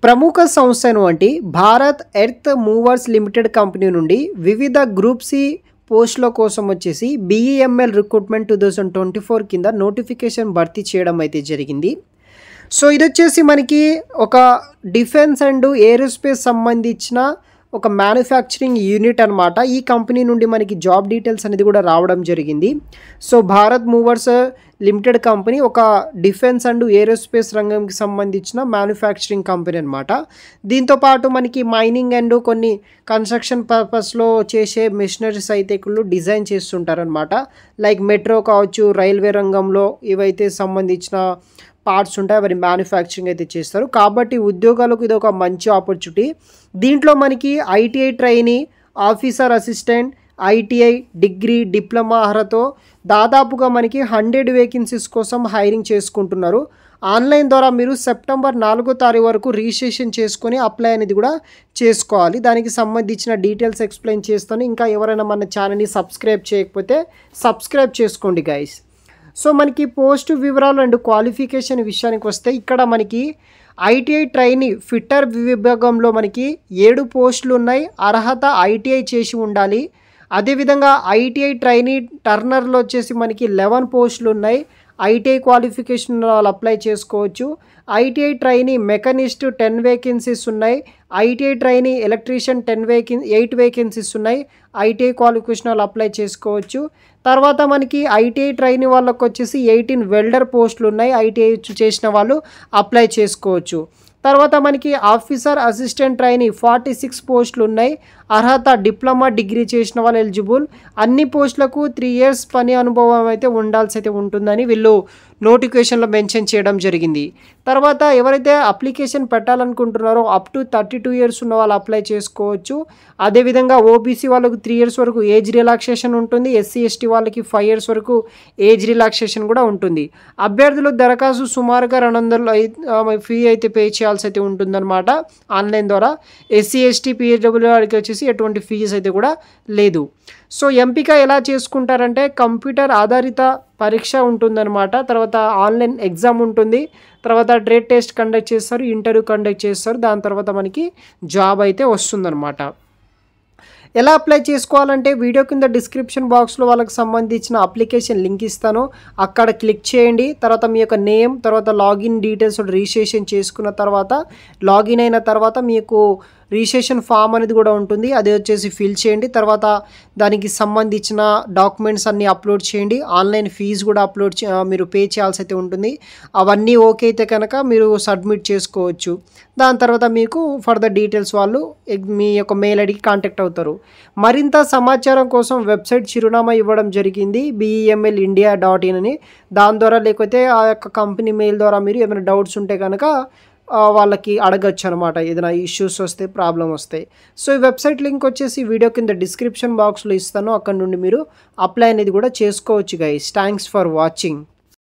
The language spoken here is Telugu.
ప్రముఖ సంస్థ అయినటువంటి Bharat earth movers limited company నుండి వివిధ గ్రూప్ సి పోస్టుల కోసం వచ్చేసి BEML రిక్రూట్మెంట్ 2024 కింద నోటిఫికేషన్ భర్తీ చేయడం అయితే జరిగింది. సో ఇది వచ్చేసి మనకి ఒక డిఫెన్స్ అండ్ ఏరోస్పేస్ సంబంధించిన ఒక మ్యానుఫ్యాక్చరింగ్ యూనిట్ అనమాట. ఈ కంపెనీ నుండి మనకి జాబ్ డీటెయిల్స్ అనేది కూడా రావడం జరిగింది. So Bharat movers limited company ఒక డిఫెన్స్ అండ్ ఏరోస్పేస్ రంగంకి సంబంధించిన మ్యానుఫ్యాక్చరింగ్ కంపెనీ అనమాట. దీంతోపాటు మనకి మైనింగ్ అండ్ కొన్ని కన్స్ట్రక్షన్ పర్పస్లో చేసే మెషినరీస్ అయితే డిజైన్ చేస్తుంటారనమాట. లైక్ మెట్రో కావచ్చు, రైల్వే రంగంలో ఇవైతే సంబంధించిన పార్ట్స్ ఉంటాయి, అవన్నీ మ్యానుఫ్యాక్చరింగ్ అయితే చేస్తారు. కాబట్టి ఉద్యోగాలకు ఇది ఒక మంచి ఆపర్చునిటీ. దీంట్లో మనకి ITI trainee, officer assistant, ITI degree, diploma అర్హతతో దాదాపుగా మనకి 100 వేకెన్సీస్ కోసం హైరింగ్ చేసుకుంటున్నారు. ఆన్లైన్ ద్వారా మీరు సెప్టెంబర్ 4వ తారీఖు వరకు రిజిస్ట్రేషన్ చేసుకొని అప్లై అనేది కూడా చేసుకోవాలి. దానికి సంబంధించిన డీటెయిల్స్ ఎక్స్ప్లెయిన్ చేస్తాను. ఇంకా ఎవరైనా మన ఛానల్ని సబ్స్క్రైబ్ చేయకపోతే సబ్స్క్రైబ్ చేసుకోండి గైస్. సో మనకి పోస్ట్ వివరాలు అండ్ క్వాలిఫికేషన్ విషయానికి వస్తే ఇక్కడ మనకి ITI ట్రైనీ ఫిట్టర్ విభాగంలో మనకి 7 పోస్టులు ఉన్నాయి. అర్హత ITI చేసి ఉండాలి. అదేవిధంగా ITI ట్రైనీ టర్నర్లో వచ్చేసి మనకి 11 పోస్టులు ఉన్నాయి. ITI క్వాలిఫికేషన్ వాళ్ళు అప్లై చేసుకోవచ్చు. ITI ట్రైనీ మెకానిస్ట్ 10 వేకెన్సీస్ ఉన్నాయి. ITI ట్రైనీ ఎలక్ట్రీషియన్ 8 వేకెన్సీస్ ఉన్నాయి. ITI క్వాలిఫికేషన్ వాళ్ళు అప్లై చేసుకోవచ్చు. తర్వాత మనకి ITI ట్రైనీ వాళ్ళకి వచ్చేసి 18 వెల్డర్ పోస్టులు ఉన్నాయి. ITI చేసిన వాళ్ళు అప్లై చేసుకోవచ్చు. తర్వాత మనకి ఆఫీసర్ అసిస్టెంట్ ట్రైనీ 46 పోస్టులు ఉన్నాయి. అర్హత డిప్లొమా డిగ్రీ చేసిన వాళ్ళు ఎలిజిబుల్. అన్ని పోస్టులకు 3 ఇయర్స్ పని అనుభవం అయితే ఉండాల్సి ఉంటుందని వీళ్ళు నోటిఫికేషన్లో మెన్షన్ చేయడం జరిగింది. తర్వాత ఎవరైతే అప్లికేషన్ పెట్టాలనుకుంటున్నారో అప్ టు 32 ఇయర్స్ ఉన్న వాళ్ళు అప్లై చేసుకోవచ్చు. అదేవిధంగా OBC వాళ్ళకు 3 ఇయర్స్ వరకు ఏజ్ రిలాక్సేషన్ ఉంటుంది. SC ST వాళ్ళకి 5 ఇయర్స్ వరకు ఏజ్ రిలాక్సేషన్ కూడా ఉంటుంది. అభ్యర్థులు దరఖాస్తు సుమారుగా 200 ఫీ అయితే పే చేయాల్సి అయితే ఉంటుందన్నమాట ఆన్లైన్ ద్వారా. SC ST PSW వారికి వచ్చేసి ఎటువంటి ఫీజు అయితే కూడా లేదు. సో ఎంపిక ఎలా చేసుకుంటారంటే కంప్యూటర్ ఆధారిత పరీక్ష ఉంటుందన్నమాట. తర్వాత ఆన్లైన్ ఎగ్జామ్ ఉంటుంది. తర్వాత ట్రేడ్ టెస్ట్ కండక్ట్ చేస్తారు, ఇంటర్వ్యూ కండక్ట్ చేస్తారు. దాని తర్వాత మనకి జాబ్ అయితే వస్తుందన్నమాట. ఎలా అప్లై చేసుకోవాలంటే వీడియో కింద డిస్క్రిప్షన్ బాక్స్లో వాళ్ళకి సంబంధించిన అప్లికేషన్ లింక్ ఇస్తాను. అక్కడ క్లిక్ చేయండి. తర్వాత మీ యొక్క నేమ్, తర్వాత లాగిన్ డీటెయిల్స్ రిజిస్ట్రేషన్ చేసుకున్న తర్వాత లాగిన్ అయిన తర్వాత మీకు రిజిస్ట్రేషన్ ఫామ్ అనేది కూడా ఉంటుంది. అది వచ్చేసి ఫిల్ చేయండి. తర్వాత దానికి సంబంధించిన డాక్యుమెంట్స్ అన్నీ అప్లోడ్ చేయండి. ఆన్లైన్ ఫీజు కూడా మీరు పే చేయాల్సి అయితే ఉంటుంది. అవన్నీ ఓకే అయితే కనుక మీరు సబ్మిట్ చేసుకోవచ్చు. దాని తర్వాత మీకు ఫర్దర్ డీటెయిల్స్ వాళ్ళు మీ యొక్క మెయిల్ ఐడికి కాంటాక్ట్ అవుతారు. మరింత సమాచారం కోసం వెబ్సైట్ చిరునామా ఇవ్వడం జరిగింది, BEMLindia.in అని. దాని ద్వారా లేకపోతే ఆ యొక్క కంపెనీ మెయిల్ ద్వారా మీరు ఏమైనా డౌట్స్ ఉంటే కనుక వాళ్ళకి అడగచ్చు అనమాట. ఏదైనా ఇష్యూస్ వస్తే, ప్రాబ్లం వస్తాయి. సో ఈ వెబ్సైట్ లింక్ వచ్చేసి వీడియో కింద డిస్క్రిప్షన్ బాక్స్లో ఇస్తాను. అక్కడ నుండి మీరు అప్లై అనేది కూడా చేసుకోవచ్చు గైస్. Thanks for watching.